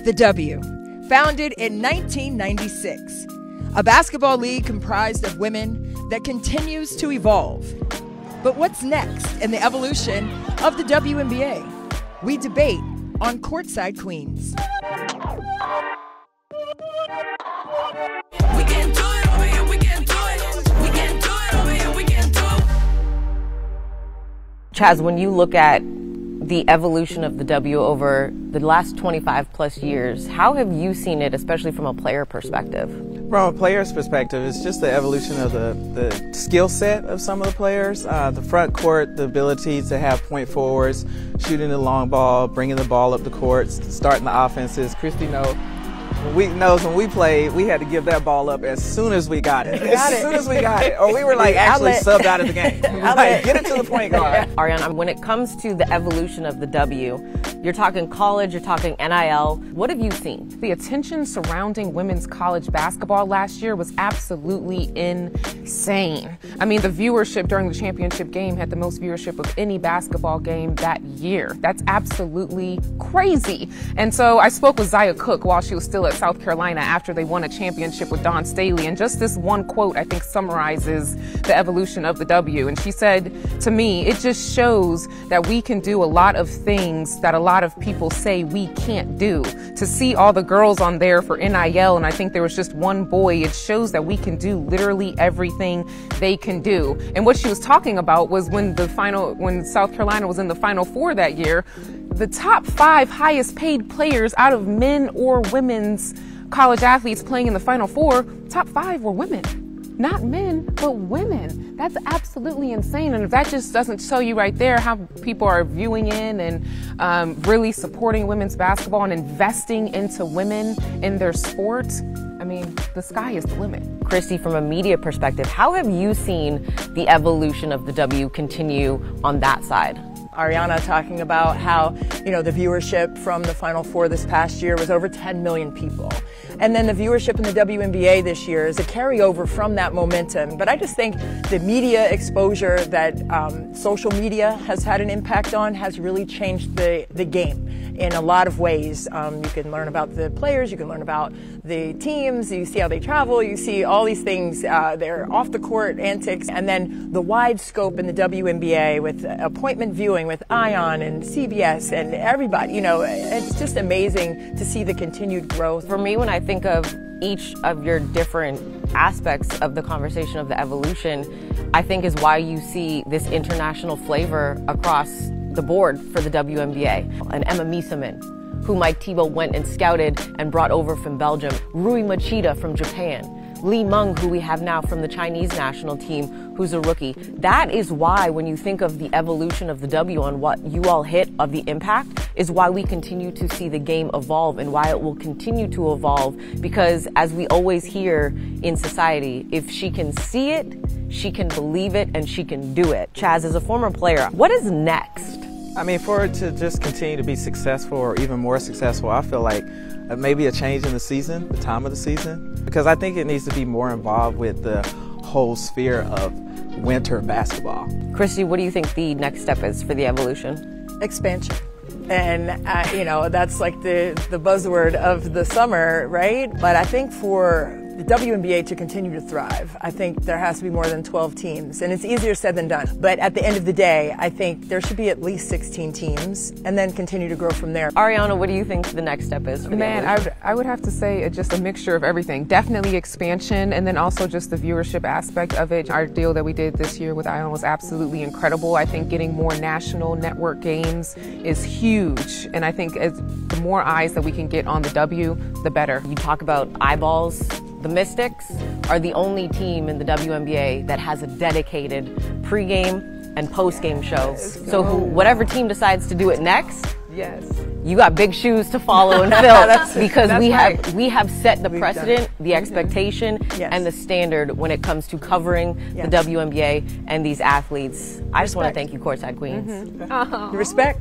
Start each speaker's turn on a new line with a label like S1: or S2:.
S1: The W, founded in 1996, a basketball league comprised of women that continues to evolve. But what's next in the evolution of the WNBA? We debate on Courtside Queens.
S2: We can do it over here, we can do it. We can do it over here, we can do it.
S3: Chaz, when you look at the evolution of the W over the last 25 plus years, how have you seen it, especially from a player perspective?
S4: From a player's perspective, it's just the evolution of the skill set of some of the players. The front court, the ability to have point forwards, shooting the long ball, bringing the ball up the court, starting the offenses. Christy knows when we played, we had to give that ball up as soon as we got it. As soon as we got it. Or we were like actually subbed out of the game. Like, get it to the point guard.
S3: Ariana, when it comes to the evolution of the W, you're talking college, you're talking NIL. What have you seen?
S5: The attention surrounding women's college basketball last year was absolutely insane. I mean, the viewership during the championship game had the most viewership of any basketball game that year. That's absolutely crazy. And so I spoke with Zaya Cook while she was still at South Carolina after they won a championship with Dawn Staley. And just this one quote, I think, summarizes the evolution of the W. And she said to me, it just shows that we can do a lot of things that a lot of people say we can't do. To see all the girls on there for NIL, and I think there was just one boy, it shows that we can do literally everything they can do. And what she was talking about was when South Carolina was in the Final Four that year, the top 5 highest paid players out of men or women's college athletes playing in the Final Four, top 5 were women. Not men, but women. That's absolutely insane. And if that just doesn't show you right there how people are viewing in and really supporting women's basketball and investing into women in their sport, I mean, the sky is the limit.
S3: Christy, from a media perspective, how have you seen the evolution of the W continue on that side?
S6: Ariana talking about how, the viewership from the Final Four this past year was over 10 million people. And then the viewership in the WNBA this year is a carryover from that momentum. But I just think the media exposure that social media has had an impact on has really changed the game in a lot of ways. You can learn about the players, you can learn about the teams, you see how they travel, you see all these things, their off the court antics, and then the wide scope in the WNBA with appointment viewing with ION and CBS and everybody. It's just amazing to see the continued growth.
S3: For me, when I think of each of your different aspects of the conversation of the evolution, I think is why you see this international flavor across the board for the WNBA. And Emma Miesemann, who Mike Thibault went and scouted and brought over from Belgium. Rui Machida from Japan. Lee Meng, who we have now from the Chinese national team, who's a rookie. That is why, when you think of the evolution of the W and what you all hit of the impact, is why we continue to see the game evolve and why it will continue to evolve. Because as we always hear in society, if she can see it, she can believe it, and she can do it. Chaz, as a former player, what is next?
S4: I mean, for it to just continue to be successful or even more successful, I feel like maybe a change in the season, the time of the season, because I think it needs to be more involved with the whole sphere of winter basketball.
S3: Christy, what do you think the next step is for the evolution?
S6: Expansion. And, that's like the buzzword of the summer, right? But I think for the WNBA to continue to thrive, I think there has to be more than 12 teams. And it's easier said than done. But at the end of the day, I think there should be at least 16 teams and then continue to grow from there.
S3: Ariana, what do you think the next step is for the evolution?
S5: I would have to say just a mixture of everything. Definitely expansion, and then also just the viewership aspect of it. Our deal that we did this year with ION was absolutely incredible. I think getting more national network games is huge. And I think the more eyes that we can get on the W, the better.
S3: You talk about eyeballs. The Mystics are the only team in the WNBA that has a dedicated pregame and postgame show. So whatever team decides to do it next,
S6: yes,
S3: you got big shoes to follow and fill because we have set the precedent, the expectation, and the standard when it comes to covering the WNBA and these athletes. I just want to thank you, Courtside Queens.
S6: Respect.